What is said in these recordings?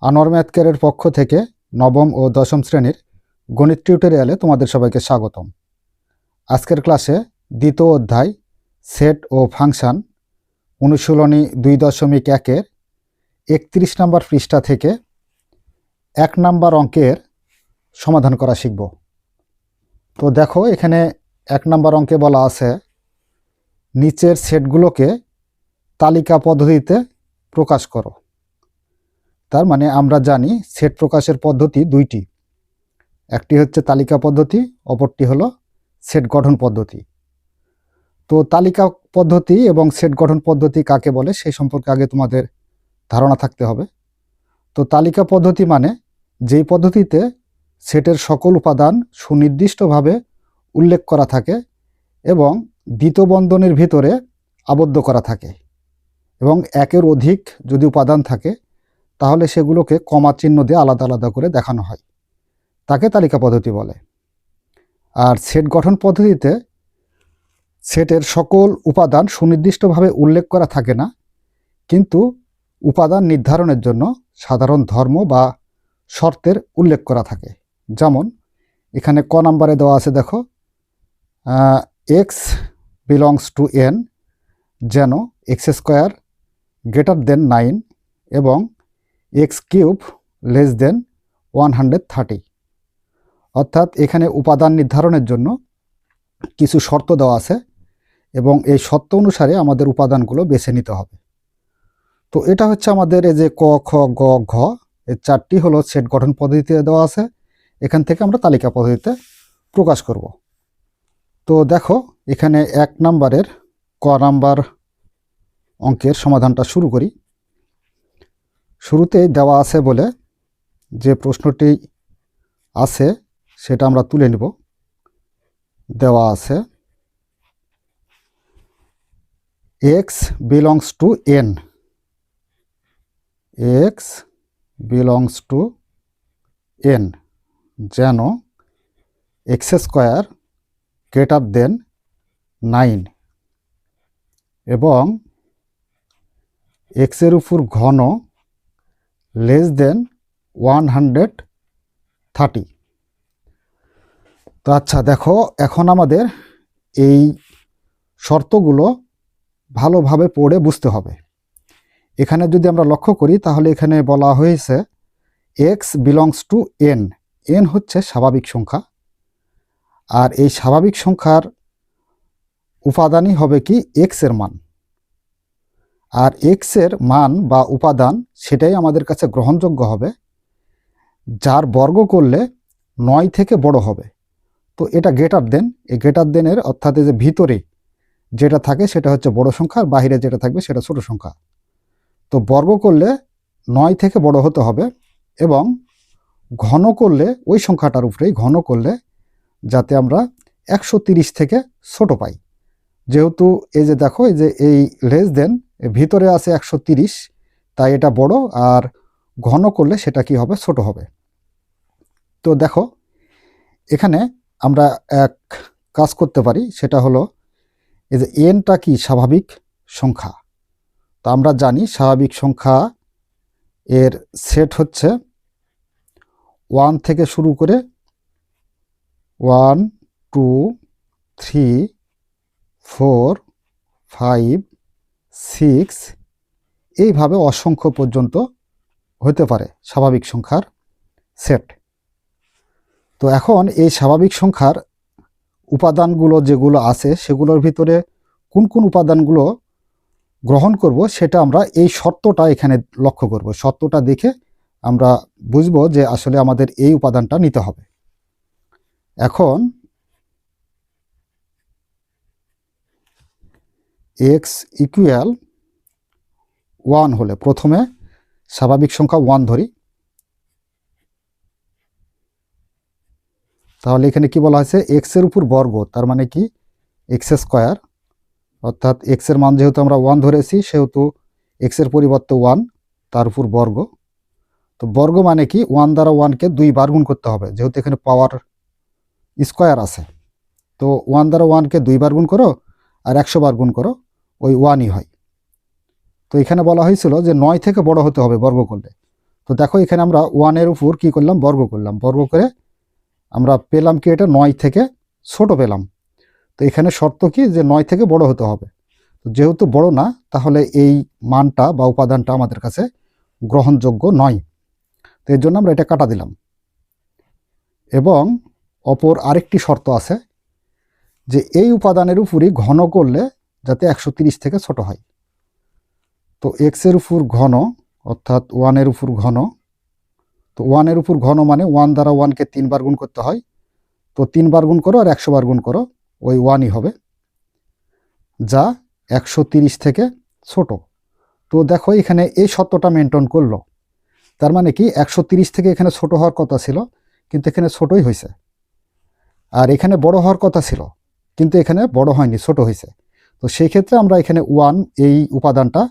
Anwar math কেয়ারের পক্ষ থেকে নবম ও দশম শ্রেণীর গণিত টিউটোরিয়ালে তোমাদের সবাইকে স্বাগতম। আজকের ক্লাসে দ্বিতীয় অধ্যায় সেট ও ফাংশন অনুশীলনী 2.1-এর 31 নম্বর পৃষ্ঠা থেকে 1 নম্বর অঙ্কের সমাধান করা শিখব। তো দেখো, এখানে 1 নম্বর অঙ্কে বলা আছে নিচের সেটগুলোকে তালিকা পদ্ধতিতে প্রকাশ করো। তার মানে আমরা জানি সেট প্রকাশের পদ্ধতি দুইটি, একটি হচ্ছে তালিকা পদ্ধতি, অপরটি হলো সেট গঠন পদ্ধতি। তো তালিকা পদ্ধতি এবং সেট গঠন পদ্ধতি কাকে বলে সেই সম্পর্কে আগে তোমাদের ধারণা থাকতে হবে। তো তালিকা পদ্ধতি মানে যেই পদ্ধতিতে সেটের সকল উপাদান সুনির্দিষ্টভাবে উল্লেখ করা থাকে এবং দ্বিতীয় বন্ধনীর ভিতরে আবদ্ধ করা থাকে, এবং একের অধিক যদি উপাদান থাকে তাহলে সেগুলোকে কমা চিহ্ন দিয়ে আলাদা আলাদা করে দেখানো হয়, তাকে তালিকা পদ্ধতি বলে। আর সেট গঠন পদ্ধতিতে সেটের সকল উপাদান সুনির্দিষ্টভাবে উল্লেখ করা থাকে না, কিন্তু উপাদান নির্ধারণের জন্য সাধারণ ধর্ম বা শর্তের উল্লেখ করা থাকে। যেমন এখানে ক নাম্বারে দেওয়া আছে, দেখো, এক্স বিলংস টু এন যেন এক্স স্কোয়ার গ্রেটার দেন 9 এবং এক্স কিউব লেস দেন 130। অর্থাৎ এখানে উপাদান নির্ধারণের জন্য কিছু শর্ত দেওয়া আছে এবং এই শর্ত অনুসারে আমাদের উপাদানগুলো বেছে নিতে হবে। তো এটা হচ্ছে আমাদের এই যে ক, খ, গ, ঘ, এই চারটি হলো সেট গঠন পদ্ধতিতে দেওয়া আছে। এখান থেকে আমরা তালিকা পদ্ধতিতে প্রকাশ করব। তো দেখো, এখানে 1 নম্বরের ক নাম্বার অঙ্কের সমাধানটা শুরু করি। শুরুতেই দেওয়া আছে বলে যে প্রশ্নটি আছে সেটা আমরা তুলে নিব। দেওয়া আছে x belongs to N, x belongs to N যেন এক্স স্কোয়ার গ্রেটার দেন 9 এবং এক্সের উপর ঘন লেস দেন 130। তো আচ্ছা, দেখো, এখন আমাদের এই শর্তগুলো ভালোভাবে পড়ে বুঝতে হবে। এখানে যদি আমরা লক্ষ্য করি তাহলে এখানে বলা হয়েছে x belongs to N, N হচ্ছে স্বাভাবিক সংখ্যা, আর এই স্বাভাবিক সংখ্যার উপাদানই হবে কি এক্স এর মান, আর এক্স এর মান বা উপাদান সেটাই আমাদের কাছে গ্রহণযোগ্য হবে যার বর্গ করলে 9 থেকে বড় হবে। তো এটা গ্রেটার দেন, এই গ্রেটার দেনের অর্থাৎ এই যে ভিতরে যেটা থাকে সেটা হচ্ছে বড় সংখ্যা, আর বাইরে যেটা থাকবে সেটা ছোট সংখ্যা। তো বর্গ করলে 9 থেকে বড় হতে হবে এবং ঘন করলে ওই সংখ্যাটার উপরেই ঘন করলে যাতে আমরা 130 থেকে ছোট পাই। যেহেতু এই যে দেখো, এই যে এই লেস দেন ভিতরে আছে 130, তাই এটা বড়, আর ঘন করলে সেটা কি হবে, ছোট হবে। তো দেখো, এখানে আমরা এক কাজ করতে পারি, সেটা হলো এই যে এনটা কি স্বাভাবিক সংখ্যা। তো আমরা জানি স্বাভাবিক সংখ্যা এর সেট হচ্ছে 1 থেকে শুরু করে 1, 2, 3, 4, 5, 6 এইভাবে অসংখ্য পর্যন্ত হতে পারে স্বাভাবিক সংখ্যার সেট। তো এখন এই স্বাভাবিক সংখ্যার উপাদানগুলো যেগুলো আছে সেগুলোর ভিতরে কোন কোন উপাদানগুলো গ্রহণ করব সেটা আমরা এই শর্তটা এখানে লক্ষ্য করব। শর্তটা দেখে আমরা বুঝবো যে আসলে আমাদের এই উপাদানটা নিতে হবে। এখন এক্স ইকুয়াল 1 হলে প্রথমে স্বাভাবিক সংখ্যা 1 ধরি। তাহলে এখানে কি বলা হয়েছে, এক্স এর উপর বর্গ, তার মানে কি এক্স স্কোয়ার, অর্থাৎ এক্স এর মান যেহেতু আমরা 1 ধরেছি সেহেতু এক্স এর পরিবর্তে 1, তার উপর বর্গ। তো বর্গ মানে কি 1 দ্বারা 1কে 2 বার গুণ করতে হবে, যেহেতু এখানে পাওয়ার স্কোয়ার আছে। তো 1 দ্বারা 1কে 2 বার গুণ করো আর 100 বার গুণ করো, ওই 1ই হয়। তো এখানে বলা হয়েছিল যে 9 থেকে বড় হতে হবে বর্গ করলে। তো দেখো এখানে আমরা 1-এর উপর কি করলাম, বর্গ করলাম, বর্গ করে আমরা পেলাম কি, এটা 9 থেকে ছোট পেলাম। তো এখানে শর্ত কি, যে 9 থেকে বড় হতে হবে। তো যেহেতু বড় না, তাহলে এই মানটা বা উপাদানটা আমাদের কাছে গ্রহণযোগ্য নয়। তো এর জন্য আমরা এটা কাটা দিলাম। এবং অপর আরেকটি শর্ত আছে, যে এই উপাদানের উপরই ঘন করলে যাতে 130 থেকে ছোট হয়। তো এক্সের উপর ঘন অর্থাৎ 1-এর উপর ঘন। তো 1-এর উপর ঘন মানে 1 দ্বারা 1কে 3 বার গুণ করতে হয়। তো 3 বার গুণ করো আর 100 বার গুণ করো, ওই 1ই হবে, যা 130 থেকে ছোট। তো দেখো এখানে এই শর্তটা মেনটেন করলো। তার মানে কি 130 থেকে এখানে ছোট হওয়ার কথা ছিল, কিন্তু এখানে ছোটই হয়েছে। আর এখানে বড় হওয়ার কথা ছিল, কিন্তু এখানে বড় হয়নি, ছোট হয়েছে। তো সেই ক্ষেত্রে আমরা এখানে 1 এই উপাদানটা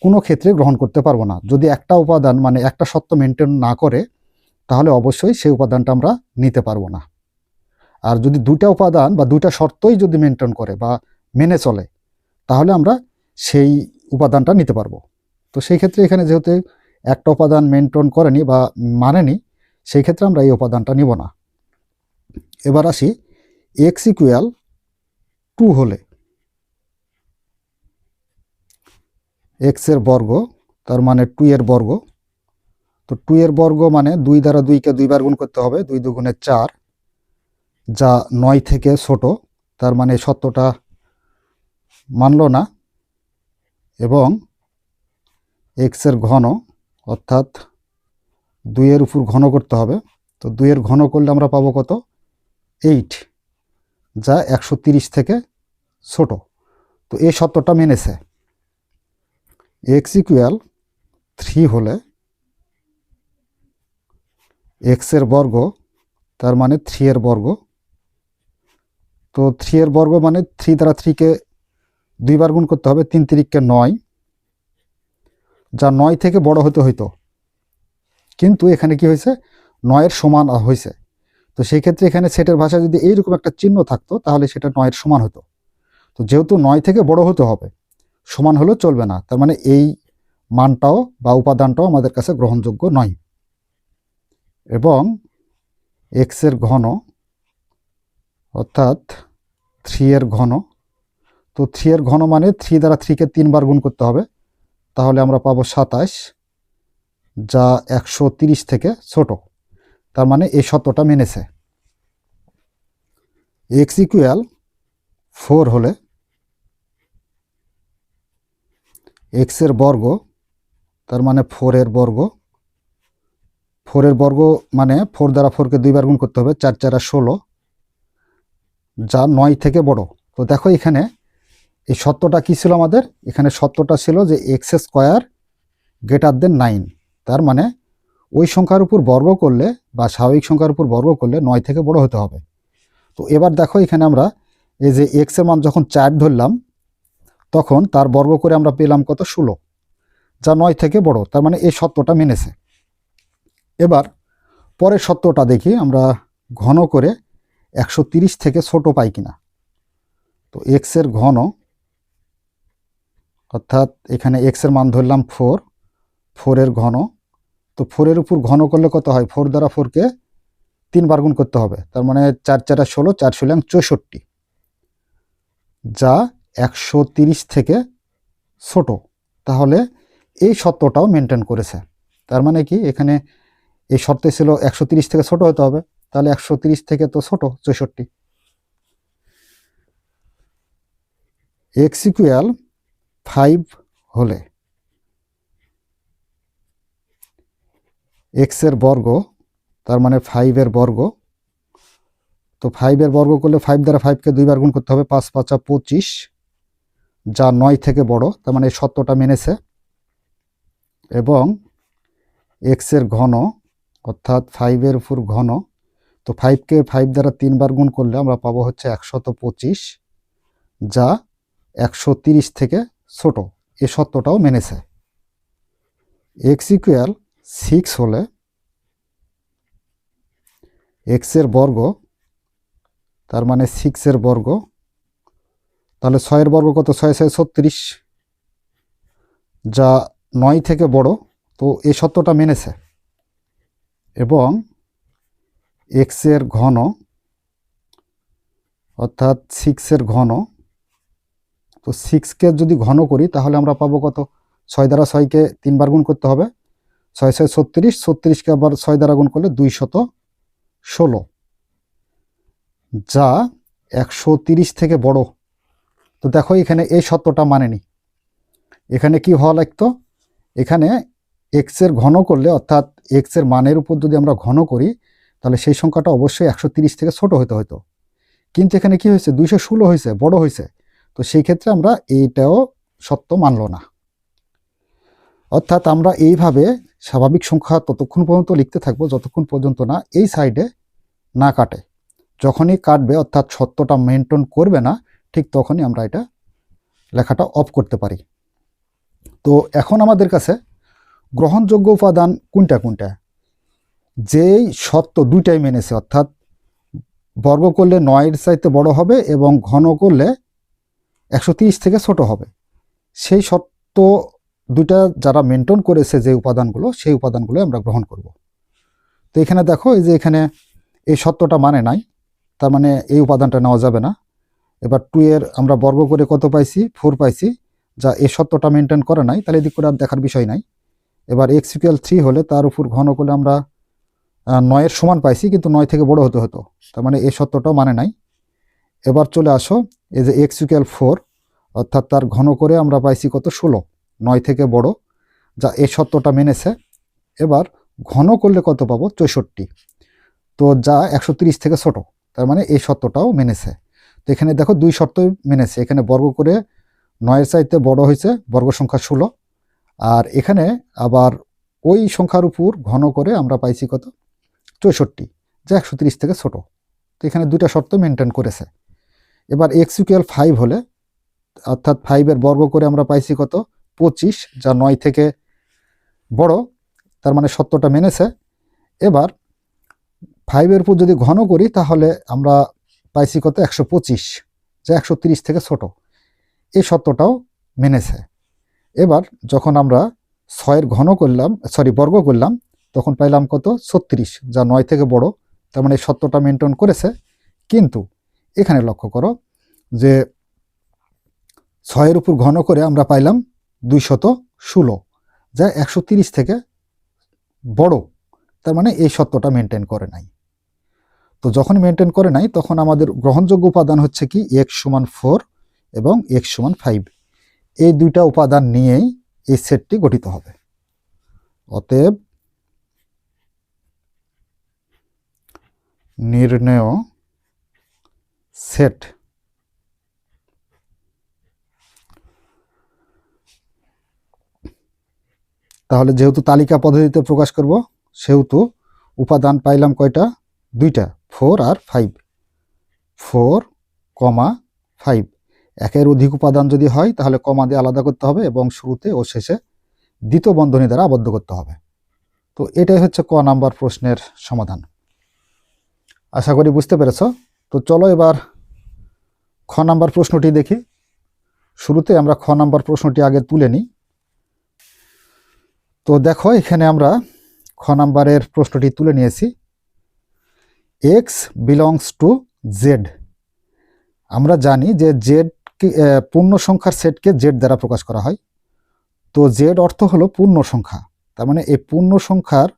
কোনো ক্ষেত্রে গ্রহণ করতে পারবো না। যদি একটা উপাদান মানে একটা শর্ত মেনটেন না করে, তাহলে অবশ্যই সেই উপাদানটা আমরা নিতে পারবো না। আর যদি দুইটা উপাদান বা দুইটা শর্তই যদি মেনটেন করে বা মেনে চলে, তাহলে আমরা সেই উপাদানটা নিতে পারবো। তো সেই ক্ষেত্রে এখানে যেহেতু একটা উপাদান মেনটেন করেনি বা মানেনি, সেই ক্ষেত্রে আমরা এই উপাদানটা নিব না। এবার আসি x ইকুয়াল 2 হলে x এর বর্গ, তার মানে 2 এর বর্গ। তো 2 এর বর্গ মানে 2 দ্বারা 2কে 2 বার গুণ করতে হবে, 2 দুগুণে 4, যা 9 থেকে ছোট। তার মানে সত্যটা মানল না। এবং x এর ঘন অর্থাৎ 2 এর উপর ঘন করতে হবে। তো 2 এর ঘন করলে আমরা পাবো কত, 8, যা 130 থেকে ছোট। তো এই সত্যটা মেনেছে। x ইকুয়াল 3 হলে x এর বর্গ, তার মানে 3 এর বর্গ। তো 3 এর বর্গ মানে 3 দ্বারা 3কে 2 বার গুণ করতে হবে, 3 3কে 9, যা 9 থেকে বড় হতে হইতো, কিন্তু এখানে কি হয়েছে, 9-এর সমান হয়েছে। তো সেই ক্ষেত্রে এখানে সেটের ভাষায় যদি এইরকম একটা চিহ্ন থাকতো, তাহলে সেটা 9-এর সমান হতো। তো যেহেতু 9 থেকে বড় হতে হবে, সমান হলেও চলবে না, তার মানে এই মানটাও বা উপাদানটাও আমাদের কাছে গ্রহণযোগ্য নয়। এবং x এর ঘন অর্থাৎ 3 এর ঘন। তো 3 এর ঘন মানে 3 দ্বারা 3কে 3 বার গুণ করতে হবে, তাহলে আমরা পাবো 27, যা 130 থেকে ছোট। তার মানে এই সত্যটা মেনেছে। x ইকুয়াল 4 হলে x এর বর্গ, তার মানে 4 এর বর্গ। 4 এর বর্গ মানে 4 দ্বারা 4কে 2 বার গুণ করতে হবে, 4 4 16, যা 9 থেকে বড়। তো দেখো এখানে এই সত্যটা কি ছিল আমাদের, এখানে সত্যটা ছিল যে এক্স স্কোয়ার গ্রেটার দেন 9। তার মানে ওই সংখ্যার উপর বর্গ করলে বা স্বাভাবিক সংখ্যার উপর বর্গ করলে 9 থেকে বড় হতে হবে। তো এবার দেখো এখানে আমরা এই যে এক্স এর মান যখন 4 ধরলাম, তখন তার বর্গ করে আমরা পেলাম কত, 16, যা 9 থেকে বড়। তার মানে এই সত্যটা মেনেছে। এবার পরের সত্যটা দেখি আমরা, ঘন করে 130 থেকে ছোট পাই কিনা। তো এক্স এর ঘন অর্থাৎ এখানে এক্স এর মান ধরলাম 4, 4 এর ঘন। তো 4 এর উপর ঘন করলে কত হয়, 4 দ্বারা 4কে 3 বার গুণ করতে হবে, তার মানে 4 4 16, 4 16 64, যা 130 থেকে ছোট। তাহলে এই সত্যটাও মেনটেন করেছে। তার মানে কি, এখানে এই শর্তে ছিল 130 থেকে ছোট হতে হবে, তাহলে 130 থেকে তো ছোট 64। x ইকুয়াল 5 হলে x এর বর্গ, তার মানে 5 এর বর্গ। তো 5 এর বর্গ করলে 5 দ্বারা 5কে 2 বার গুণ করতে হবে, 5 5 25, যা 9 থেকে বড়। তার মানে এই সত্যটা মেনেছে। এবং x এর ঘন অর্থাৎ 5 এর উপর ঘন। তো 5কে 5 দ্বারা 3 বার গুণ করলে আমরা পাবো হচ্ছে 125, যা 130 থেকে ছোট। এই সত্যটাও মেনেছে। x ইকুয়াল 6 হলে x এর বর্গ, তার মানে 6 এর বর্গ। তাহলে 6 এর বর্গ কত, 6 6 36, যা 9 থেকে বড়। তো এই সত্যটা মেনেছে। এবং এক্সের ঘন অর্থাৎ 6-এর ঘন, তো 6কে যদি ঘন করি তাহলে আমরা পাবো কত? 6 দ্বারা 6কে 3 বার গুণ করতে হবে, 6 6 36, 36কে আবার 6 দ্বারা গুণ করলে 216, যা 130 থেকে বড়। তো দেখো এখানে এই সত্যটা মানেনি। এখানে কি হওয়া লাগতো? এখানে এক্সের ঘন করলে অর্থাৎ এক্সের মানের উপর যদি আমরা ঘন করি তাহলে সেই সংখ্যাটা অবশ্যই 130 থেকে ছোট হতে হতো। কিন্তু এখানে কি হয়েছে? 216 হয়েছে, বড় হয়েছে। তো সেই ক্ষেত্রে আমরা এইটাও সত্য মানল না। অর্থাৎ আমরা এইভাবে স্বাভাবিক সংখ্যা ততক্ষণ পর্যন্ত লিখতে থাকবো যতক্ষণ পর্যন্ত না এই সাইডে না কাটে। যখনই কাটবে অর্থাৎ সত্যটা মেনটেন করবে না, ঠিক তখনই আমরা এটা লেখাটা অফ করতে পারি। তো এখন আমাদের কাছে গ্রহণযোগ্য উপাদান কোনটা কোনটা? যেই সত্য দুইটাই মেনেছে, অর্থাৎ বর্গ করলে 9-এর চাইতে বড় হবে এবং ঘন করলে 130 থেকে ছোট হবে, সেই সত্য দুইটা যারা মেনটেন করেছে যে উপাদানগুলো, সেই উপাদানগুলো আমরা গ্রহণ করব। তো এখানে দেখো এই যে এখানে এই সত্যটা মানে নাই, তার মানে এই উপাদানটা নেওয়া যাবে না। এবার 2-এর আমরা বর্গ করে কত পাইছি? 4 পাইছি, যা এই সত্যটা মেনটেন করে নাই, তাহলে এদিক করে আর দেখার বিষয় নাই। এবার x = 3 হলে তার উপর ঘন করলে আমরা 9-এর সমান পাইছি, কিন্তু 9 থেকে বড় হতে হতো, তার মানে এই সত্যটাও মানে নাই। এবার চলে আসো, এই যে x = 4 অর্থাৎ তার ঘন করে আমরা পাইছি কত? 16, 9 থেকে বড়, যা এই সত্যটা মেনেছে। এবার ঘন করলে কত পাবো? 64, তো যা 130 থেকে ছোট, তার মানে এই সত্যটাও মেনেছে। তো এখানে দেখো দুই শর্তই মেনেছে। এখানে বর্গ করে 9-এর চাইতে বড় হয়েছে, বর্গ সংখ্যা 16, আর এখানে আবার ওই সংখ্যার উপর ঘন করে আমরা পাইছি কত? 64, যা 130 থেকে ছোট। তো এখানে দুইটা শর্ত মেনটেন করেছে। এবার x = 5 হলে অর্থাৎ 5-এর বর্গ করে আমরা পাইছি কত? 25, যা 9 থেকে বড়, তার মানে সত্যটা মেনেছে। এবার 5-এর উপর যদি ঘন করি তাহলে আমরা পাইছি কত? 125, যা 130 থেকে ছোট, এই সত্যটাও মেনেছে। এবার যখন আমরা 6-এর ঘন করলাম, বর্গ করলাম, তখন পাইলাম কত? 36, যা 9 থেকে বড়, তার মানে এই সত্যটা মেনটেন করেছে। কিন্তু এখানে লক্ষ্য করো যে 6-এর উপর ঘন করে আমরা পাইলাম 216, যা 130 থেকে বড়, তার মানে এই সত্যটা মেনটেন করে নাই। তো যখন মেনটেন করে নাই তখন আমাদের গ্রহণযোগ্য উপাদান হচ্ছে কি? x = 4 এবং x = 5, এই দুইটা উপাদান নিয়েই এই সেটটি গঠিত হবে। অতএব নির্ণেয় সেট তাহলে যেহেতু তালিকা পদ্ধতিতে প্রকাশ করব, সেহেতু উপাদান পাইলাম কয়টা? দুইটা, 4 আর 5। 4, 5, একের অধিক উপাদান যদি হয় তাহলে কমা দিয়ে আলাদা করতে হবে এবং শুরুতে ও শেষে দ্বিতীয় বন্ধনী দ্বারা আবদ্ধ করতে হবে। তো এটাই হচ্ছে ক নাম্বার প্রশ্নের সমাধান। আশা করি বুঝতে পেরেছ। তো চলো এবার খ নাম্বার প্রশ্নটি দেখি। শুরুতে আমরা খ নাম্বার প্রশ্নটি আগে তুলে নিই। তো দেখো এখানে আমরা খ নাম্বারের প্রশ্নটি তুলে নিয়েছি। x belongs to z। আমরা জানি যে জেড পূর্ণ সংখ্যার সেটকে জেড দ্বারা প্রকাশ করা হয়। তো জেড অর্থ হলো পূর্ণ সংখ্যা, তার মানে এই পূর্ণ সংখ্যার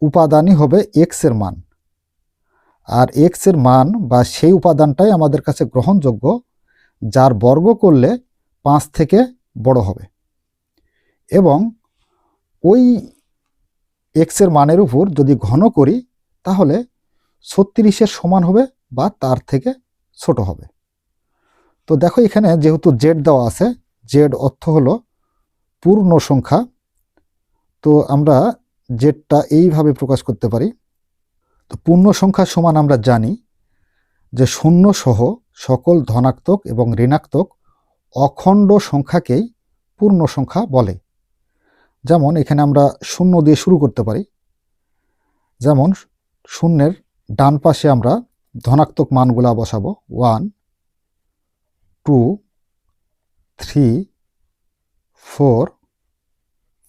উপাদানই হবে এক্স এর মান, আর এক্স এর মান বা সেই উপাদানটাই আমাদের কাছে গ্রহণযোগ্য যার বর্গ করলে 5 থেকে বড় হবে, এবং ওই এক্স এর মানের উপর যদি ঘন করি তাহলে 36-এর সমান হবে বা তার থেকে ছোট হবে। তো দেখো এখানে যেহেতু জেড দেওয়া আছে, জেড অর্থ হলো পূর্ণ সংখ্যা, তো আমরা জেডটা এইভাবে প্রকাশ করতে পারি। তো পূর্ণ সংখ্যা সমান আমরা জানি যে শূন্য সহ সকল ধনাত্মক এবং ঋণাত্মক অখণ্ড সংখ্যাকেই পূর্ণ সংখ্যা বলে। যেমন এখানে আমরা শূন্য দিয়ে শুরু করতে পারি। যেমন শূন্যের ডান পাশে আমরা ধনাত্মক মানগুলা বসাবো, 1, 2, 3, 4,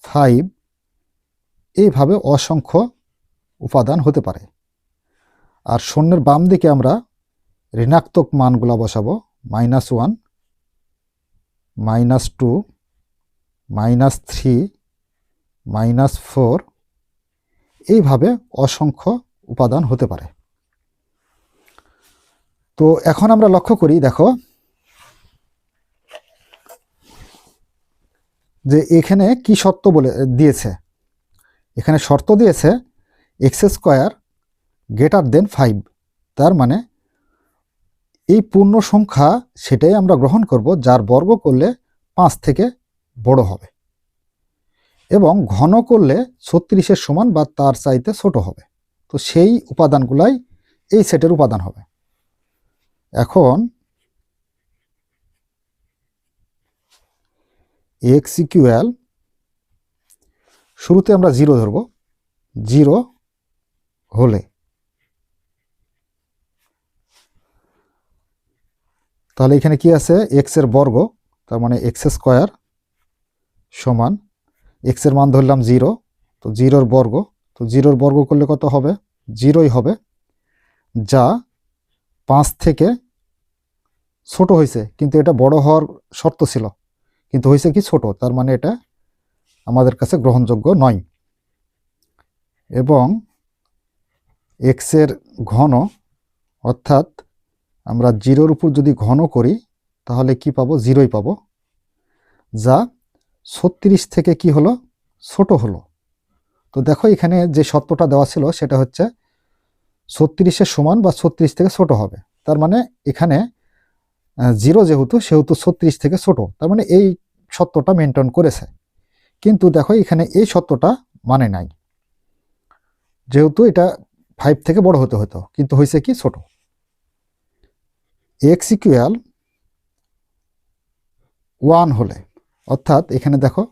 5, এইভাবে অসংখ্য উপাদান হতে পারে। আর শূন্যের বাম দিকে আমরা ঋণাত্মক মানগুলো বসাবো, -1, -2, -3, -4, এইভাবে অসংখ্য উপাদান হতে পারে। তো এখন আমরা লক্ষ্য করি, দেখো যে এখানে কি শর্ত বলে দিয়েছে। এখানে শর্ত দিয়েছে x² > 5। তার মানে এই পূর্ণ সংখ্যা সেটাই আমরা গ্রহণ করব যার বর্গ করলে 5 থেকে বড় হবে এবং ঘন করলে 36-এর সমান বা তার চাইতে ছোট হবে। তো সেই উপাদানগুলাই এই সেটের উপাদান হবে। এখন x= শুরুতে আমরা 0 ধরব, 0 হলে তাহলে এখানে কি আছে, x এর বর্গ, তার মানে x² সমান x এর মান ধরলাম 0, তো 0 এর বর্গ, তো 0 এর বর্গ করলে কত হবে, 0ই হবে, যা 5 থেকে ছোট হয়েছে, কিন্তু এটা বড় হওয়ার শর্ত ছিল, কিন্তু হয়েছে কি ছোট, তার মানে এটা আমাদের কাছে গ্রহণযোগ্য নয়। এবং x এর ঘন, অর্থাৎ আমরা 0-র উপর যদি ঘন করি তাহলে কি পাবো, 0ই পাবো, যা 36 থেকে কি হলো, ছোট হলো। তো দেখো এখানে যে শর্তটা দেওয়া ছিল সেটা হচ্ছে 36-এর সমান বা 36 থেকে ছোট হবে। তার মানে এখানে 0 যেহেতু, সেহেতু 36 থেকে ছোট, তার মানে এই সত্যটা মেনটেন করেছে। কিন্তু দেখো এখানে এই সত্যটা মানে নাই, যেহেতু এটা 5 থেকে বড় হতে হতো, কিন্তু হয়েছে কি ছোট। x= 1 হলে, অর্থাৎ এখানে দেখো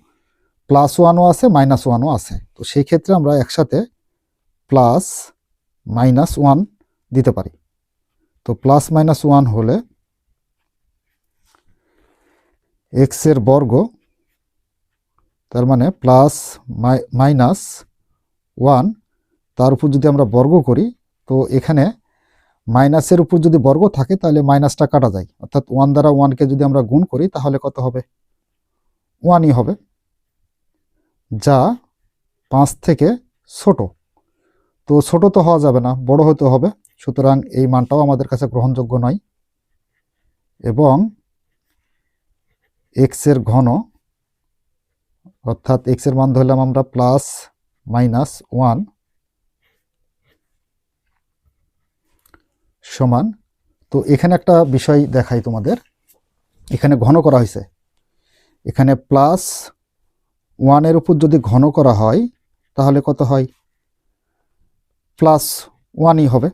+1ও আছে -1ও আছে, তো সেই ক্ষেত্রে আমরা একসাথে +-1 দিতে পারি। তো +-1 হলে x এর বর্গ, তার মানে +-1, তার উপর যদি আমরা বর্গ করি, তো এখানে মাইনাসের উপর যদি বর্গ থাকে তাহলে মাইনাসটা কাটা যায়, অর্থাৎ 1 দ্বারা 1কে যদি আমরা গুণ করি তাহলে কত হবে, 1ই হবে, যা 5 থেকে ছোট। তো ছোট তো হওয়া যাবে না, বড় হতে হবে, সুতরাং এই মানটাও আমাদের কাছে গ্রহণযোগ্য নয়। এবং x এর ঘন, অর্থাৎ x এর মান ধরলাম আমরা +-1 সমান, তো এখানে একটা বিষয় দেখাই তোমাদের, এখানে ঘন করা হয়েছে, এখানে +1 উপর যদি ঘন করা হয় তাহলে কত হয়, +1ই হবে,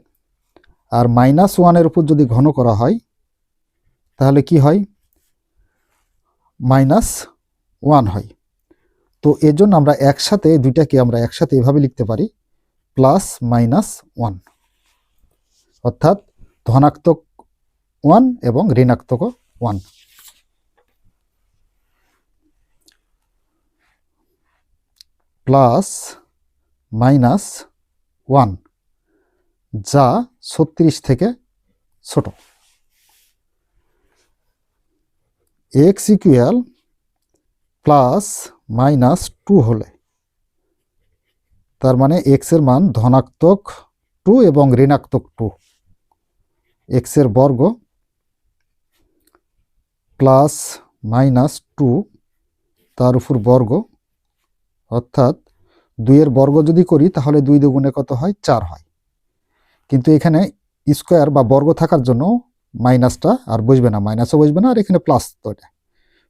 আর -1 উপর যদি ঘন করা হয় তাহলে কি হয়, -1 হয়। তো এর জন্য আমরা একসাথে দুইটাকে আমরা একসাথে এভাবে লিখতে পারি, +-1, অর্থাৎ ধনাত্মক 1 এবং ঋণাত্মক 1। +-1, যা 36 থেকে ছোট। x= +-2 হলে, তার মানে x এর মান ধনাত্মক 2 এবং ঋণাত্মক 2, x এর বর্গ +-2 তার উপর বর্গ, অর্থাৎ 2 এর বর্গ যদি করি তাহলে 2 দুগুণে কত হয়, 4 হয়, কিন্তু এখানে স্কোয়ার বা বর্গ থাকার জন্য মাইনাসটা আর বসবে না, মাইনাসও বসবে না, আর এখানে প্লাস, তো এটা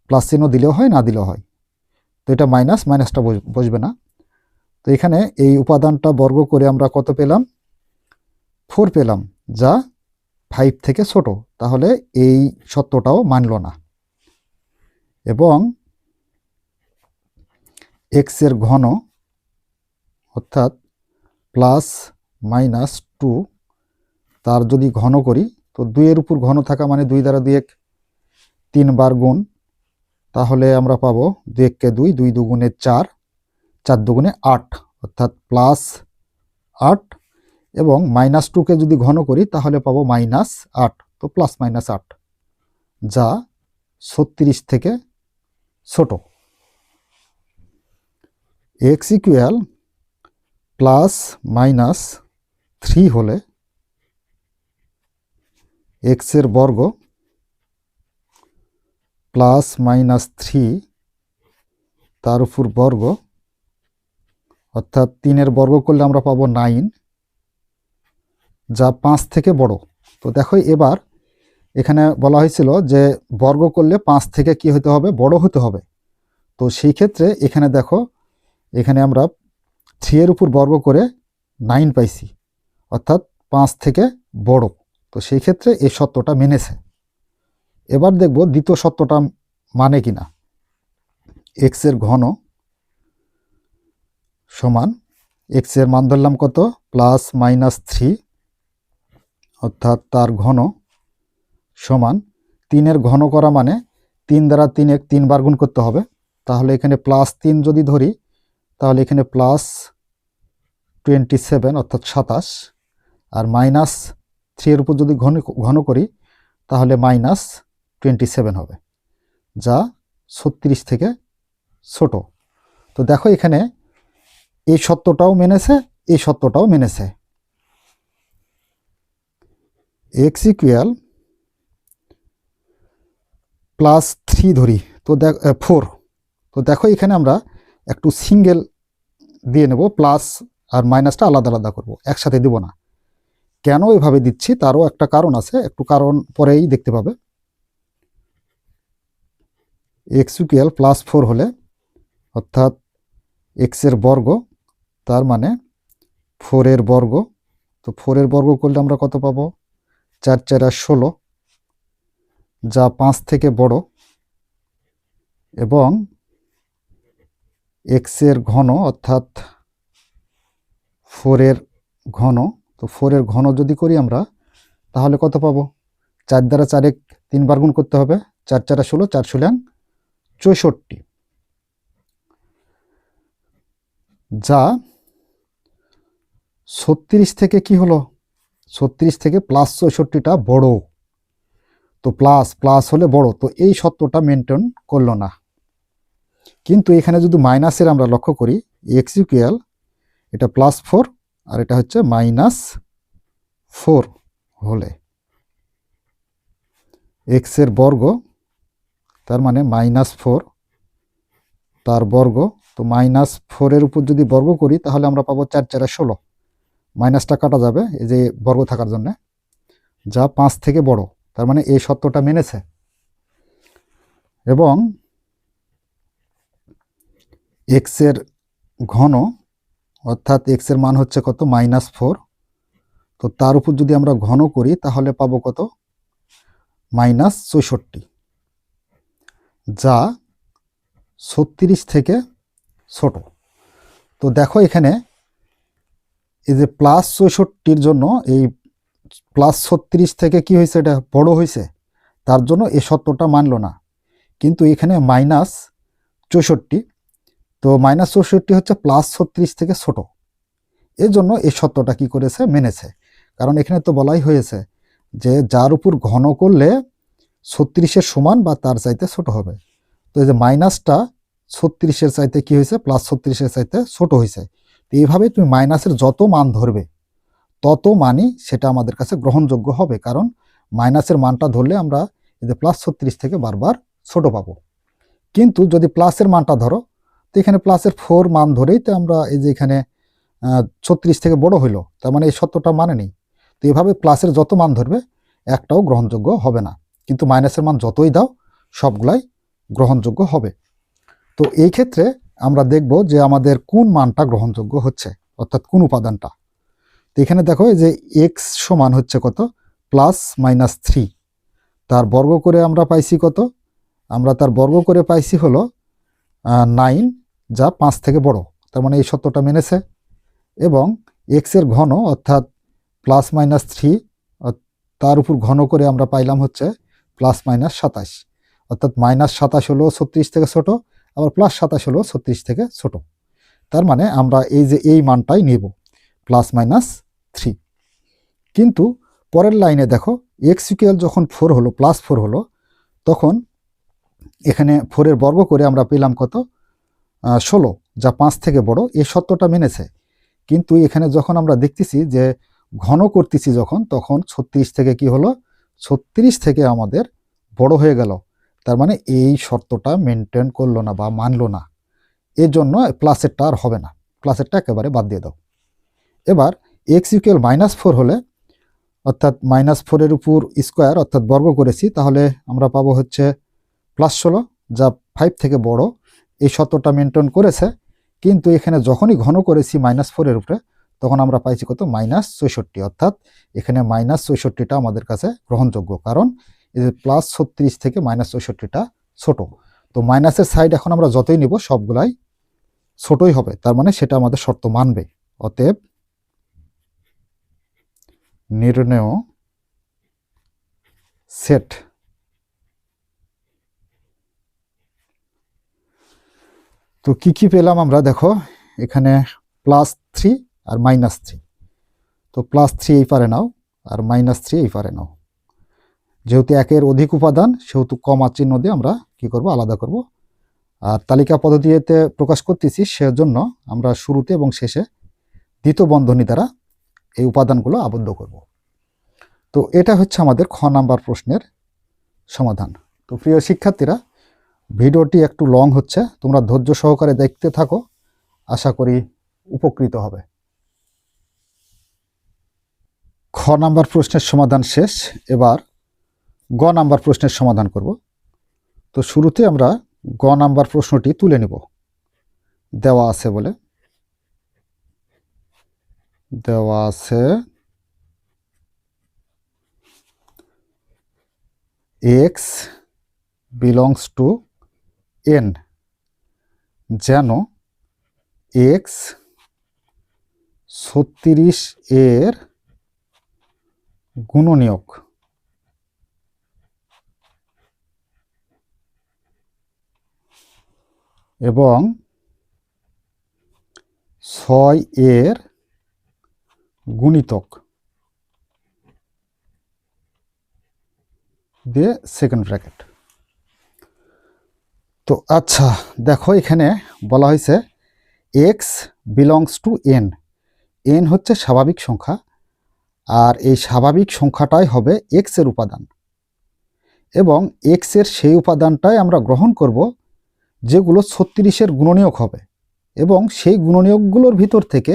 প্লাস চিহ্ন দিলেও হয়, না দিলেও হয়, তো এটা মাইনাসটা বসবে না। তো এখানে এই উপাদানটা বর্গ করে আমরা কত পেলাম, 4 পেলাম, যা 5 থেকে ছোট, তাহলে এই সত্যটাও মানল না। এবং x এর ঘন, অর্থাৎ +-2, তার যদি ঘন করি, তো 2 এর উপর ঘন থাকা মানে 2 দ্বারা 2 3 বার গুণ, তাহলে আমরা পাবো 2 × 2 = 2, 2 × 4, 4 × 2 = 8, অর্থাৎ +8 এবং -2কে যদি ঘন করি তাহলে পাবো -8, তো +-8 যা 36 থেকে ছোট। x ইকুয়াল +-3 হলে x এর বর্গ +-3 তার উপর বর্গ, অর্থাৎ 3-এর বর্গ করলে আমরা পাবো 9, যা 5 থেকে বড়। তো দেখো এবার এখানে বলা হয়েছিল যে বর্গ করলে 5 থেকে কি হতে হবে, বড় হতে হবে। তো সেই ক্ষেত্রে এখানে দেখো, এখানে আমরা 3-এর উপর বর্গ করে 9 পাইছি, অর্থাৎ 5 থেকে বড়। তো সেই ক্ষেত্রে এই সত্যটা মেনেছে। এবার দেখব দ্বিতীয় সত্যটা মানে কিনা। x এর ঘন সমান, x এর মান ধরলাম কত, +-3, অর্থাৎ তার ঘন সমান 3-এর ঘন করা মানে 3 দ্বারা 3 বার গুণ করতে হবে। তাহলে এখানে +3 যদি ধরি তাহলে এখানে +27 অর্থাৎ 27, আর -3-এর উপর যদি ঘন করি তাহলে -27 হবে, যা 36 থেকে ছোট। তো দেখো এখানে এই সত্যটাও মেনেছে, এই সত্যটাও মেনেছে। x ইকুয়াল +3 ধরি, তো 4। তো দেখো এখানে আমরা একটু সিঙ্গেল দিয়ে নেব, প্লাস আর মাইনাসটা আলাদা আলাদা করব, একসাথে দেব না। কেন এভাবে দিচ্ছি তারও একটা কারণ আছে, একটু কারণ পরেই দেখতে পাবে। x ইকুয়াল +4 হলে, অর্থাৎ x এর বর্গ তার মানে 4-এর বর্গ। তো 4-এর বর্গ করলে আমরা কত পাবো, 4-4 16, যা 5 থেকে বড়, এবং x এর ঘন অর্থাৎ 4-এর ঘন। তো 4-এর ঘন যদি করি আমরা তাহলে কত পাবো, 4 দ্বারা 4 3 বার গুণ করতে হবে, 4-4 16, 4 16 64, যা 36 থেকে কি হলো, 36 থেকে +64টা বড়। তো প্লাস হলে বড়, তো এই সত্যটা মেনটেন করলো না। কিন্তু এখানে যদি মাইনাসের আমরা লক্ষ্য করি, x ইকুয়াল এটা +4 আর এটা হচ্ছে -4 হলে x এর বর্গ তার মানে -4 তার বর্গ। তো -4-এর উপর যদি বর্গ করি তাহলে আমরা পাবো 4-4 16, মাইনাসটা কাটা যাবে এই যে বর্গ থাকার জন্য, যা 5 থেকে বড়। তার মানে এই সত্যটা মেনেছে। এবং x এর ঘন অর্থাৎ x এর মান হচ্ছে কত, -4, তো তার উপর যদি আমরা ঘন করি তাহলে পাবো কত, -64, যা 36 থেকে ছোট। তো দেখো এখানে এই যে +64-র জন্য এই +36 থেকে কি হয়েছে, এটা বড় হয়েছে, তার জন্য এই সত্যটা মানলো না। কিন্তু এখানে -64, তো -64 হচ্ছে +36 থেকে ছোট, এর জন্য এই সত্যটা কি করেছে, মেনেছে। কারণ এখানে তো বলাই হয়েছে যে যার উপর ঘন করলে 36-এর সমান বা তার চাইতে ছোট হবে। তো এই যে মাইনাসটা 36-এর চাইতে কি হয়েছে, +36-এর চাইতে ছোট হয়েছে। তো এইভাবে তুমি মাইনাসের যত মান ধরবে তত মানই সেটা আমাদের কাছে গ্রহণযোগ্য হবে। কারণ মাইনাসের মানটা ধরলে আমরা এই যে +36 থেকে বারবার ছোট পাবো। কিন্তু যদি প্লাসের মানটা ধরো, তো এখানে +4 মান ধরেই তো আমরা এই যে এখানে 36 থেকে বড় হইলো, তার মানে এই সত্যটা মানে নেই। তো এভাবে প্লাসের যত মান ধরবে একটাও গ্রহণযোগ্য হবে না, কিন্তু মাইনাসের মান যতই দাও সবগুলাই গ্রহণযোগ্য হবে। তো এই ক্ষেত্রে আমরা দেখব যে আমাদের কোন মানটা গ্রহণযোগ্য হচ্ছে, অর্থাৎ কোন উপাদানটা। তো এখানে দেখো এই যে x সমান হচ্ছে কত, +-3, তার বর্গ করে আমরা পাইছি কত, আমরা তার বর্গ করে পাইছি হলো 9, যা 5 থেকে বড়। তার মানে এই সত্যটা মেনেছে। এবং x এর ঘন অর্থাৎ +-3, তার উপর ঘন করে আমরা পাইলাম হচ্ছে +-27, অর্থাৎ -27 হলো 36 থেকে ছোট, আবার +27 হলো 36 থেকে ছোট। তার মানে আমরা এই মানটাই নেব +-3। কিন্তু পরের লাইনে দেখো এক্স ইকুয়াল যখন 4 হলো +4 হলো, তখন এখানে 4-এর বর্গ করে আমরা পেলাম কত? 16, যা 5 থেকে বড়। এই সত্যটা মেনেছে। কিন্তু এখানে যখন আমরা দেখতেছি যে ঘন করতেছি যখন, তখন 36 থেকে কি হলো? 36 থেকে আমাদের বড় হয়ে গেল। তার মানে এই শর্তটা মেনটেন করলো না বা মানলো না। এর জন্য প্লাসেরটা আর হবে না, প্লাসেরটা একেবারে বাদ দিয়ে দাও। এবার এক্স ইকুয়াল -4 হলে, অর্থাৎ -4-এর উপর স্কোয়ার অর্থাৎ বর্গ করেছি, তাহলে আমরা পাবো হচ্ছে +16, যা 5 থেকে বড়। এই শর্তটা মেনটেন করেছে। কিন্তু এখানে যখনই ঘন করেছি -4-এর উপরে, তখন আমরা পাইছি কত? -64। অর্থাৎ এখানে -64টা আমাদের কাছে গ্রহণযোগ্য, কারণ এই যে +36 থেকে -64টা ছোট। তো মাইনাসের সাইড এখন আমরা যতই নিব সবগুলাই ছোটই হবে, তার মানে সেটা আমাদের শর্ত মানবে। অতএব নির্ণেয় সেট। তো কি পেলাম আমরা? দেখো এখানে +3 আর -3। তো +3 এই পারে নাও, আর -3 এই পারে নাও। যেহেতু একের অধিক উপাদান, সেহেতু কমা চিহ্ন দিয়ে আমরা কি করব? আলাদা করব। আর তালিকা পদ্ধতিতে প্রকাশ করতেছি, সেজন্য আমরা শুরুতে এবং শেষে দ্বিতীয় বন্ধনী দ্বারা এই উপাদানগুলো আবদ্ধ করব। তো এটা হচ্ছে আমাদের খ নাম্বার প্রশ্নের সমাধান। তো প্রিয় শিক্ষার্থীরা, ভিডিওটি একটু লং হচ্ছে, তোমরা ধৈর্য সহকারে দেখতে থাকো, আশা করি উপকৃত হবে। খ নাম্বার প্রশ্নের সমাধান শেষ। এবার গ নাম্বার প্রশ্নের সমাধান করব। তো শুরুতে আমরা গ নাম্বার প্রশ্নটি তুলে নেব, দেওয়া আছে বলে। দেওয়া আছে x belongs to n, যেন x 36 এর গুণনীয়ক এবং 6 এর গুণিতক দিয়ে সেকেন্ড ব্র্যাকেট। তো আচ্ছা, দেখো এখানে বলা হয়েছে x belongs to n। n হচ্ছে স্বাভাবিক সংখ্যা, আর এই স্বাভাবিক সংখ্যাটাই হবে x এর উপাদান, এবং x এর সেই উপাদানটাই আমরা গ্রহণ করব যেগুলো 36-এর গুণনীয়ক হবে, এবং সেই গুণনীয়কগুলোর ভিতর থেকে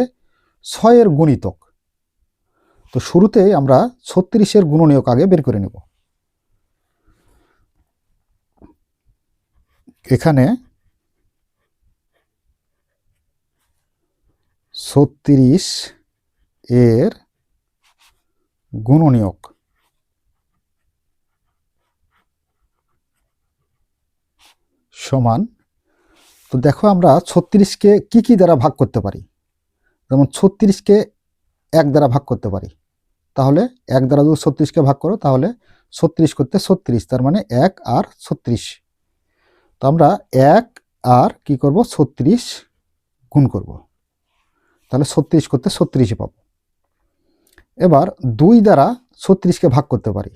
6 এর গুণিতক। তো শুরুতেই আমরা 36-এর গুণনীয়ক আগে বের করে নেব। এখানে 36 এর গুণনীয়ক সমান, তো দেখো আমরা 36কে কি দ্বারা ভাগ করতে পারি? যেমন 36কে 1 দ্বারা ভাগ করতে পারি। তাহলে 1 দ্বারা যদি 36কে ভাগ করো, তাহলে 36 করতে 36, তার মানে 1 আর 36। তো আমরা 1 আর কি করব? 36 গুণ করব, তাহলে 36 করতে 36 পাবো। এবার 2 দ্বারা 36কে ভাগ করতে পারি।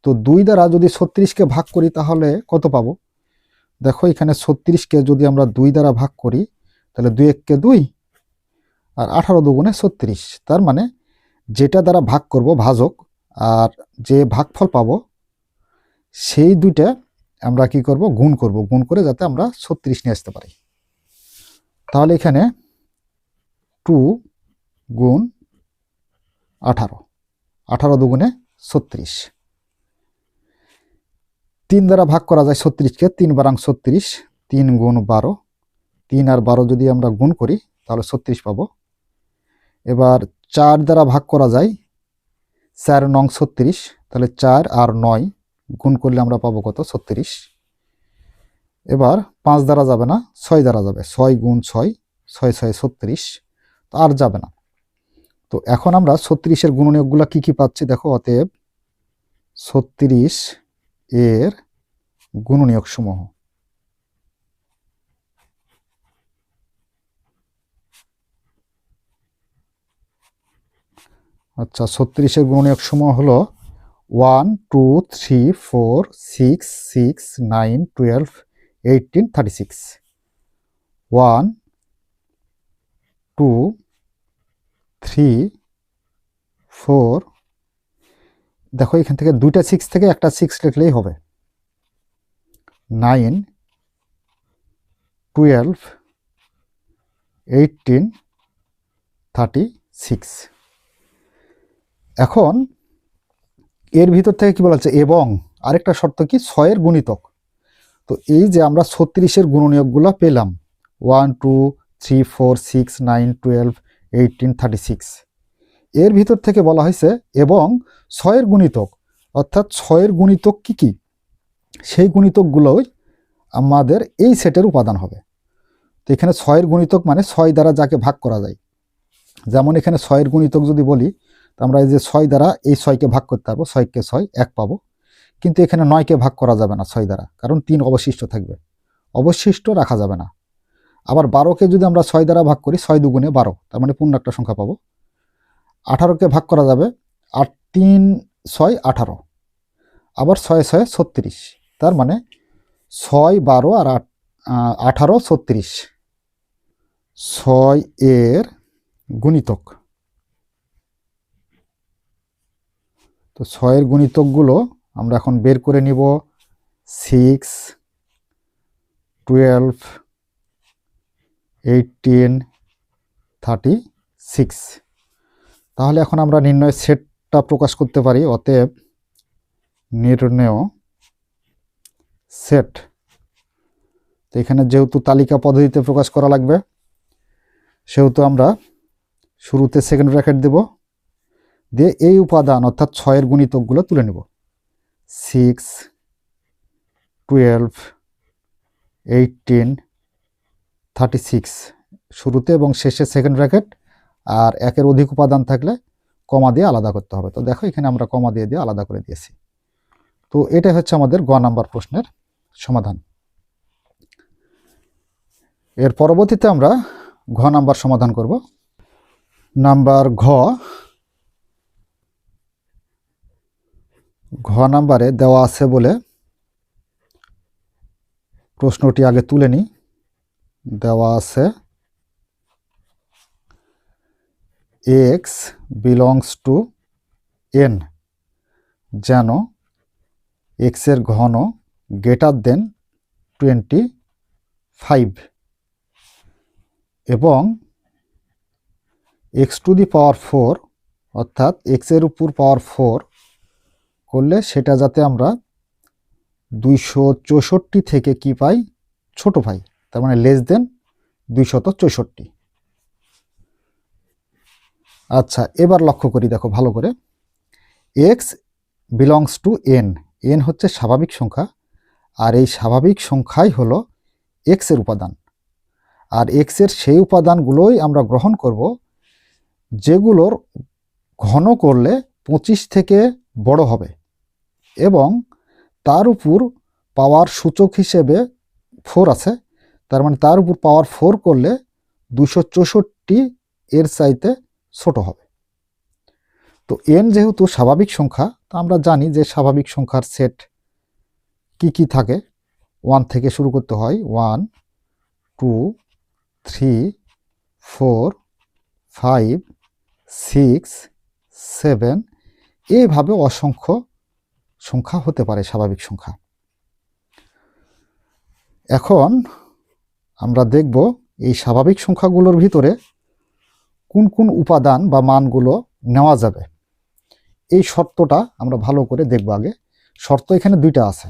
তো 2 দ্বারা যদি 36কে ভাগ করি, তাহলে কত পাবো? দেখো এখানে 36কে যদি আমরা 2 দ্বারা ভাগ করি, তাহলে 2 1-কে 2, আর 18 2 36। তার মানে যেটা দ্বারা ভাগ করব ভাজক, আর যে ভাগফল পাবো সেই দুইটা আমরা কি করব? গুণ করব, গুণ করে যাতে আমরা 36 নিয়ে আসতে পারি। তাহলে এখানে 2 গুণ 18, 18 2 36। 3 দ্বারা ভাগ করা যায় 36কে, 3 বারাং 36, 3 গুণ 12, 3 আর 12 যদি আমরা গুণ করি, তাহলে 36 পাবো। এবার 4 দ্বারা ভাগ করা যায় 4 নং 36, তাহলে 4 আর 9 গুণ করলে আমরা পাবো কত? 36। এবার 5 দ্বারা যাবে না, 6 দ্বারা যাবে, 6 গুণ 6, 6 6 36, তো আর যাবে না। তো এখন আমরা 36-এর গুণনীয়কগুলো কি পাচ্ছি দেখো। অতএব 36 এর গুণনীয়ক সমূহ। আচ্ছা, 36-এর গুণনীয়ক সমূহ হলো 1 2 3 4 6 6 9 12 18 36। 1 2 3 4, দেখো এখান থেকে দুইটা 6 থেকে একটা 6 লিখলেই হবে। 9 12 18 36। এখন এর ভিতর থেকে কি বলা হচ্ছে, এবং আরেকটা শর্ত কি, 6-এর গুণিতক। তো এই যে আমরা 36-এর গুণনীয়কগুলো পেলাম 1 2 3 4 6 9 12 18 36, এর ভিতর থেকে বলা হয়েছে এবং 6-এর গুণিতক, অর্থাৎ 6-এর গুণিতক কি কি, সেই গুণিতকগুলোই আমাদের এই সেটের উপাদান হবে। তো এখানে 6-এর গুণিতক মানে 6 দ্বারা যাকে ভাগ করা যায়। যেমন এখানে 6-এর গুণিতক যদি বলি, তো আমরা এই যে 6 দ্বারা এই 6কে ভাগ করতে পারবো, 6কে 6 1 পাবো। কিন্তু এখানে 9কে ভাগ করা যাবে না 6 দ্বারা, কারণ 3 অবশিষ্ট থাকবে, অবশিষ্ট রাখা যাবে না। আবার 12কে যদি আমরা 6 দ্বারা ভাগ করি, 6 দুগুণে 12, তার মানে পূর্ণ একটা সংখ্যা পাবো। 18কে ভাগ করা যাবে, 8 3 6 18, আবার 6 6 36, তার মানে 6 12 আর 18 36, 6-এর গুণিতক। তো 6-এর গুণিতকগুলো আমরা এখন বের করে নিব। 6 12 18 36। তাহলে এখন আমরা নির্ণয় সেটটা প্রকাশ করতে পারি। অতএব নির্ণয় সেট, তো এখানে যেহেতু তালিকা পদ্ধতিতে প্রকাশ করা লাগবে, সেহেতু আমরা শুরুতে সেকেন্ড ব্র্যাকেট দেব, দিয়ে এই উপাদান অর্থাৎ 6-এর গুণিতকগুলো তুলে নেব। 6 12 18 36 শুরুতে এবং শেষে সেকেন্ড ব্র্যাকেট, আর 1-এর অধিক উপাদান থাকলে কমা দিয়ে আলাদা করতে হবে। তো দেখো এখানে আমরা কমা দিয়ে আলাদা করে দিয়েছি। তো এটা হচ্ছে আমাদের গ নাম্বার প্রশ্নের সমাধান। এর পরবর্তীতে আমরা ঘ নাম্বার সমাধান করব। নাম্বার ঘ নাম্বারে দেওয়া আছে বলে প্রশ্নটি আগে তুলে নিই। দেওয়া আছে x বিলংস টু n, যেন x এর ঘন গ্রেটার দেন 25 এবং x টু দি পাওয়ার 4, অর্থাৎ x এর উপর পাওয়ার 4 করলে সেটা যাতে আমরা 264 থেকে কি পাই, ছোট পাই, তার মানে লেস দেন 264। আচ্ছা, এবার লক্ষ্য করি, দেখো ভালো করে। x belongs to n, n হচ্ছে স্বাভাবিক সংখ্যা, আর এই স্বাভাবিক সংখ্যাই হলো x এর উপাদান। আর x এর সেই উপাদানগুলোই আমরা গ্রহণ করব যেগুলোর ঘন করলে 25 থেকে বড় হবে এবং তার উপর পাওয়ার সূচক হিসেবে 4 আছে, তার মানে তার উপর পাওয়ার 4 করলে 264 এর চাইতে ছোট হবে। তো n যেহেতু স্বাভাবিক সংখ্যা, তো আমরা জানি যে স্বাভাবিক সংখ্যার সেট কি কি থাকে। 1 থেকে শুরু করতে হয়, 1 2 3 4 5 6 7, এইভাবে অসংখ্য সংখ্যা হতে পারে স্বাভাবিক সংখ্যা। এখন আমরা দেখব এই স্বাভাবিক সংখ্যাগুলোর ভিতরে কোন কোন উপাদান বা মানগুলো নেওয়া যাবে। এই শর্তটা আমরা ভালো করে দেখব আগে। শর্ত এখানে দুইটা আছে,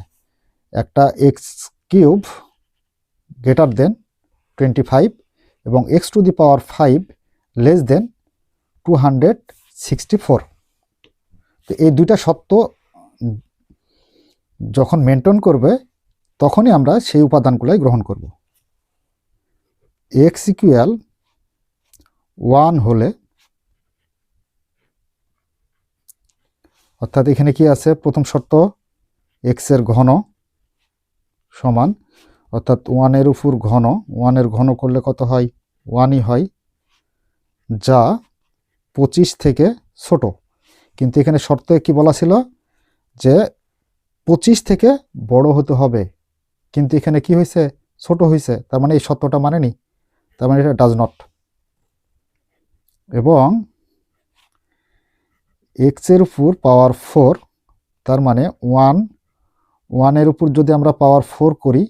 একটা এক্স কিউব গ্রেটার দেন 25 এবং x to the power 5 less than 264। তো এই দুইটা শর্ত যখন মেনটেন করবে তখনই আমরা সেই উপাদানগুলোই গ্রহণ করব। এক্স ইকুয়াল 1 হলে, অর্থাৎ এখানে কি আছে, প্রথম শর্ত এক্স এর ঘন সমান, অর্থাৎ 1-এর উপর ঘন, 1-এর ঘন করলে কত হয়, 1ই হয়, যা 25 থেকে ছোট, কিন্তু এখানে শর্তে কি বলা ছিল যে 25 থেকে বড় হতে হবে, কিন্তু এখানে কি হয়েছে, ছোট হয়েছে, তার মানে এই সত্যটা মানেনি, তার মানে এটা ডাজ নট। এবং এক্স এর উপর পাওয়ার 4, তার মানে 1 এর উপর যদি আমরা পাওয়ার 4 করি,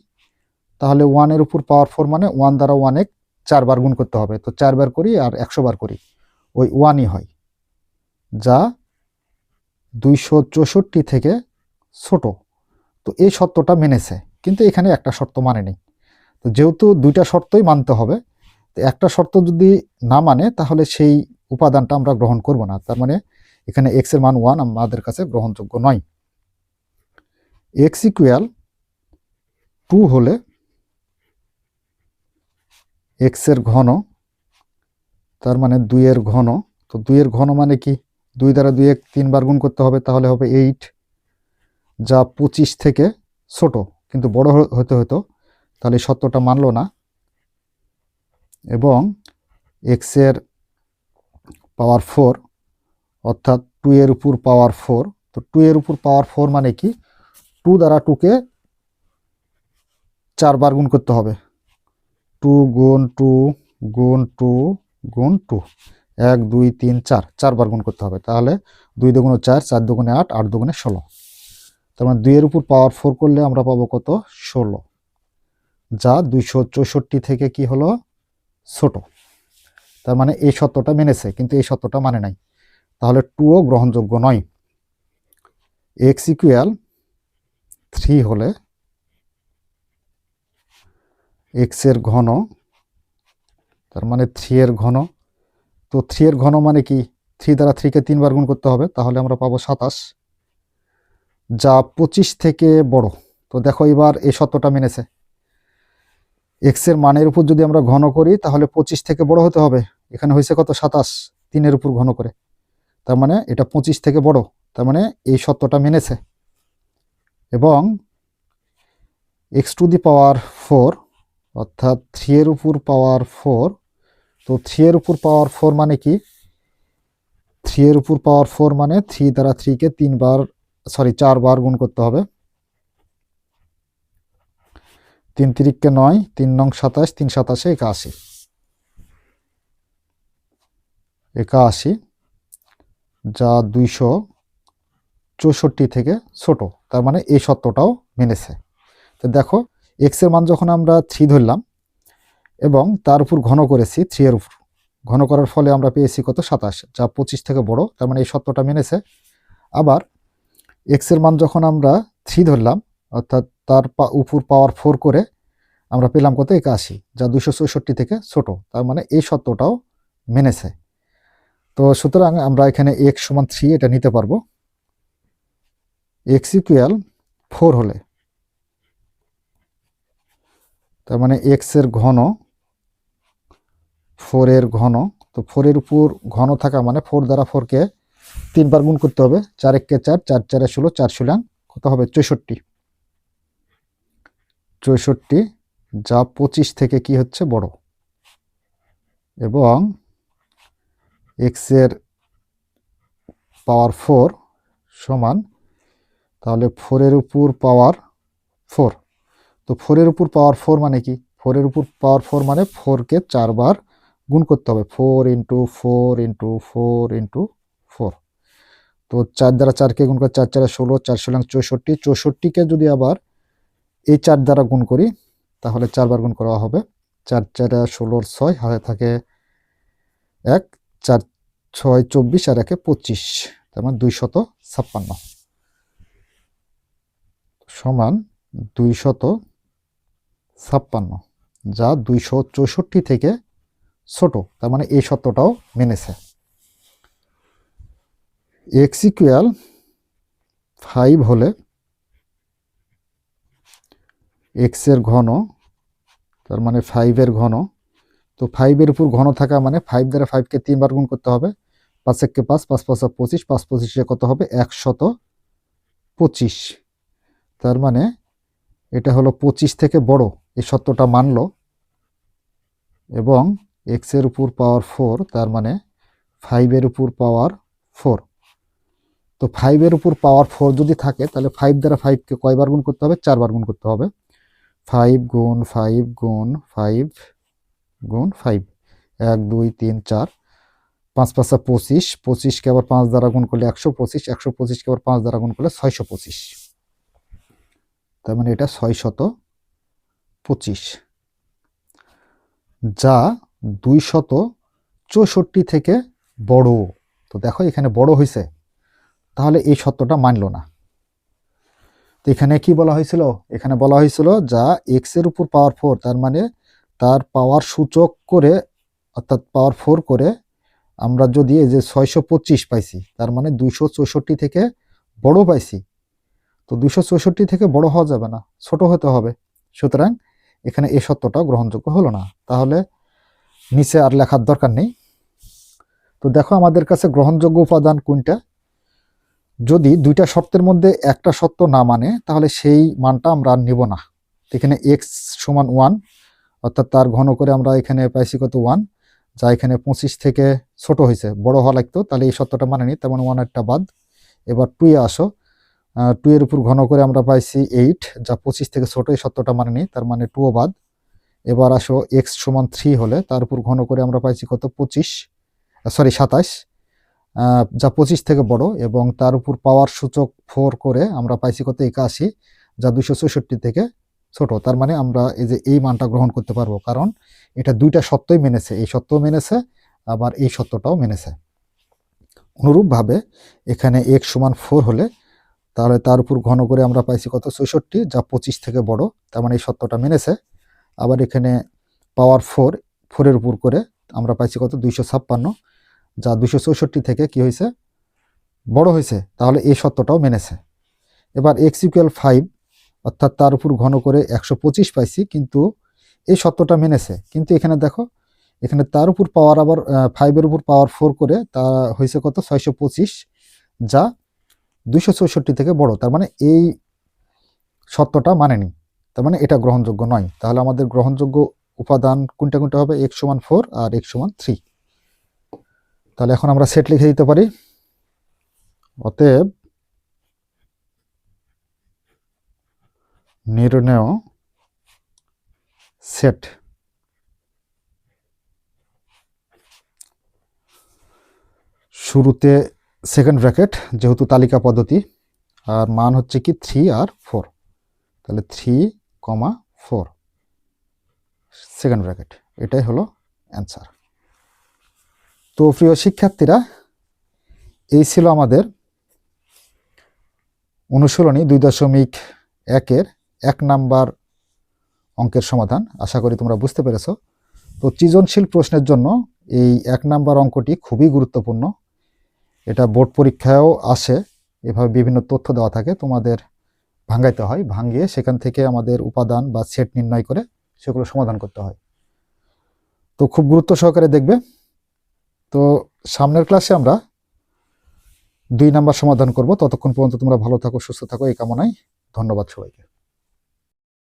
তাহলে 1 এর উপর পাওয়ার 4 মানে 1 দ্বারা 1 4 বার গুণ করতে হবে। তো 4 বার করি আর 100 বার করি, ওই 1ই হয়, যা 264 থেকে ছোট। তো এই শর্তটা মেনেছে, কিন্তু এখানে একটা শর্ত মানেনি। তো যেহেতু দুইটা শর্তই মানতে হবে, তো একটা শর্ত যদি না মানে তাহলে সেই উপাদানটা আমরা গ্রহণ করব না। তার মানে এখানে এক্স এর মান 1 আমাদের কাছে গ্রহণযোগ্য নয়। এক্স ইকুয়াল 2 হলে এক্স এর ঘন, তার মানে 2 এর ঘন। তো 2 এর ঘন মানে কি, 2 দ্বারা 2 3 বার গুণ করতে হবে, তাহলে হবে 8, যা 25 থেকে ছোট, কিন্তু বড় হতে হতো, তাহলে সত্যটা মানলো না। এবং এক্স এর পাওয়ার 4 অর্থাৎ 2 এর উপর পাওয়ার 4, তো 2 এর উপর পাওয়ার 4 মানে কি, 2 দ্বারা 2কে 4 বার গুণ করতে হবে, 2 গুণ 2 গুণ 2 গুণ 2, 1 2 3 4, 4 বার গুণ করতে হবে। তাহলে 2 দুগুণে 4, 4 দুগুণে 8, 8 দুগুণে 16। তার মানে 2 এর উপর পাওয়ার 4 করলে আমরা পাবো কত, 16, যা 264 থেকে কি হলো, ছোট। তার মানে এই সত্যটা মেনেছে, কিন্তু এই সত্যটা মানে নাই, তাহলে 2ও গ্রহণযোগ্য নয়। এক্স ইকুয়াল 3 হলে এক্স এর ঘন, তার মানে 3 এর ঘন। তো 3 এর ঘন মানে কি, 3 দ্বারা 3কে 3 বার গুণ করতে হবে, তাহলে আমরা পাবো 27, যা 25 থেকে বড়। তো দেখো এবার এই সত্যটা মেনেছে, এক্স এর মানের উপর যদি আমরা ঘন করি তাহলে 25 থেকে বড় হতে হবে। এখানে হয়েছে কত, 27, 3 এর উপর ঘন করে, তার মানে এটা 25 থেকে বড়, তার মানে এই সত্যটা মেনেছে। এবং এক্স টু দি পাওয়ার 4 অর্থাৎ 3 এর উপর পাওয়ার 4, তো 3 এর উপর পাওয়ার 4 মানে কি, 3 এর উপর পাওয়ার 4 মানে 3 দ্বারা 3কে 4 বার গুণ করতে হবে, 3 3কে 9, 3 নং 27, 3 27 81, যা 264 থেকে ছোট, তার মানে এই সত্যটাও মেনেছে। তো দেখো এক্স এর মান যখন আমরা 3 ধরলাম এবং তার উপর ঘন করেছি, 3 এর উপর ঘন করার ফলে আমরা পেয়েছি কত, 27, যা 25 থেকে বড়, তার মানে এই সত্যটা মেনেছে। আবার এক্স এর মান যখন আমরা 3 ধরলাম অর্থাৎ তার উপর পাওয়ার 4 করে আমরা পেলাম কত, 81, যা 264 থেকে ছোট, তার মানে এই সত্যটাও মেনেছে। তো সুতরাং আমরা এখানে এক্স সমান 3 এটা নিতে পারবো। এক্স ইকুয়াল 4 হলে, তার মানে এক্স এর ঘন, 4 এর ঘন। তো 4 এর উপর ঘন থাকা মানে 4 দ্বারা 4কে 3 বার গুণ করতে হবে, 4 1 4, 4 4 16, 4 16 কত হবে, 64, যা 25 থেকে কি হচ্ছে, বড়। এবং এক্স এর পাওয়ার 4 সমান, তাহলে 4 এর উপর পাওয়ার 4, তো 4 এর উপর পাওয়ার 4 মানে কি, 4 এর উপর পাওয়ার 4 মানে 4কে 4 বার গুণ করতে হবে, 4 ইন্টু 4 ইন্টু 4 ইন্টু 4। তো 4 দ্বারা 4কে গুণ করে 4 4 16, 4 16 64, 64কে যদি আবার এই 4 দ্বারা গুণ করি তাহলে 4 বার গুণ করা হবে, 4 4 16 6, হাতে থাকে 1, 4 6 24 আর 1 25, তার মানে 256 সমান 256, যা 264 থেকে ছোট, তার মানে এই সত্যটাও মেনেছে। এক্স ইকুয়াল 5 হলে এক্স এর ঘন, তার মানে 5 এর ঘন। তো 5 এর উপর ঘন থাকা মানে 5 দ্বারা 5কে 3 বার গুণ করতে হবে, 5 1 5, 5 5 25, 5 25 কত হবে, 125, তার মানে এটা হলো 25 থেকে বড়, এই সত্যটা মানলো। এবং এক্স এর উপর পাওয়ার 4, তার মানে 5 এর উপর পাওয়ার 4। তো 5-এর উপর পাওয়ার 4 যদি থাকে তাহলে 5 দ্বারা 5কে কয়বার গুণ করতে হবে? 4 বার গুণ করতে হবে। 5 গুণ 5 গুণ 5 গুণ 5, 1 2 3 4, 5 5 25, 25কে আবার 5 দ্বারা গুণ করলে 125, 125কে আবার 5 দ্বারা গুণ করলে 625। তার মানে এটা 625, যা 264 থেকে বড়। তো দেখো এখানে বড় হয়েছে, তাহলে এই সত্যটা মানলো না। তো এখানে কি বলা হয়েছিল? এখানে বলা হয়েছিল যা x এর উপর পাওয়ার 4, তার মানে তার পাওয়ার সূচক করে, অর্থাৎ পাওয়ার 4 করে আমরা যদি এই যে 625 পাইছি, তার মানে 264 থেকে বড় পাইছি। তো 264 থেকে বড় হওয়া যাবে না, ছোট হতে হবে। সুতরাং এখানে এই সত্যটা গ্রহণযোগ্য হলো না। তাহলে নিচে আর লেখার দরকার নেই। তো দেখো আমাদের কাছে গ্রহণযোগ্য উপাদান কোনটা? যদি দুইটা শর্তের মধ্যে একটা সত্য না মানে তাহলে সেই মানটা আমরা আর নিব না। এখানে x সমান 1, অর্থাৎ তার ঘন করে আমরা এখানে পাইছি কত? 1, যা এখানে 25 থেকে ছোট হয়েছে, বড় হওয়া লাগতো, তাহলে এই সত্যটা মানেনি, তেমন 1 একটা বাদ। এবার 2 এ আসো, 2 এর উপর ঘন করে আমরা পাইছি 8, যা 25 থেকে ছোট, এই সত্যটা মানেনি, তার মানে 2ও বাদ। এবার আসো x সমান 3 হলে তার উপর ঘন করে আমরা পাইছি কত? 27, যা 25 থেকে বড়, এবং তার উপর পাওয়ার সূচক 4 করে আমরা পাইছি কত? 81, যা 264 থেকে ছোট। তার মানে আমরা এই যে এই মানটা গ্রহণ করতে পারবো, কারণ এটা দুইটা সত্যই মেনেছে, এই সত্যও মেনেছে আবার এই সত্যটাও মেনেছে। অনুরূপভাবে এখানে x সমান 4 হলে তাহলে তার উপর ঘন করে আমরা পাইছি কত? 64, যা 25 থেকে বড়, তার মানে এই সত্যটা মেনেছে। আবার এখানে পাওয়ার 4 এর উপর করে আমরা পাইছি কত? 256, যা 264 থেকে কি হয়েছে? বড় হয়েছে, তাহলে এই সত্যটাও মেনেছে। এবার x = 5, অর্থাৎ তার উপর ঘন করে 125 পাইছি, কিন্তু এই সত্যটা মেনেছে। কিন্তু এখানে দেখো, এখানে তার উপর পাওয়ার আবার 5-এর উপর পাওয়ার 4 করে তা হয়েছে কত? 625, যা 264 থেকে বড়, তার মানে এই সত্যটা মানেনি, তার মানে এটা গ্রহণযোগ্য নয়। তাহলে আমাদের গ্রহণযোগ্য উপাদান কোনটা কোনটা হবে? x সমান 4 আর x সমান 3। তাহলে এখন আমরা সেট লিখে দিতে পারি। অতএব নির্ণেয় সেট। শুরুতে সেকেন্ড ব্র্যাকেট, যেহেতু তালিকা পদ্ধতি, আর মান হচ্ছে কি 3 আর 4, তাহলে 3, 4 সেকেন্ড ব্র্যাকেট, এটাই হলো অ্যান্সার। তো প্রিয় শিক্ষার্থীরা, এই ছিল আমাদের অনুশীলনী 2.1-এর 1 নাম্বার অঙ্কের সমাধান। আশা করি তোমরা বুঝতে পেরেছ। তো সৃজনশীল প্রশ্নের জন্য এই 1 নাম্বার অঙ্কটি খুবই গুরুত্বপূর্ণ। এটা বোর্ড পরীক্ষায়ও আসে, এভাবে বিভিন্ন তথ্য দেওয়া থাকে, তোমাদের ভাঙাইতে হয়, ভাঙিয়ে সেখান থেকে আমাদের উপাদান বা সেট নির্ণয় করে সেগুলো সমাধান করতে হয়। তো খুব গুরুত্ব সহকারে দেখবে। তো সামনের ক্লাসে আমরা 2 নাম্বার সমাধান করব। ততক্ষণ পর্যন্ত তোমরা ভালো থাকো, সুস্থ থাকো, এই কামনায় ধন্যবাদ সবাইকে।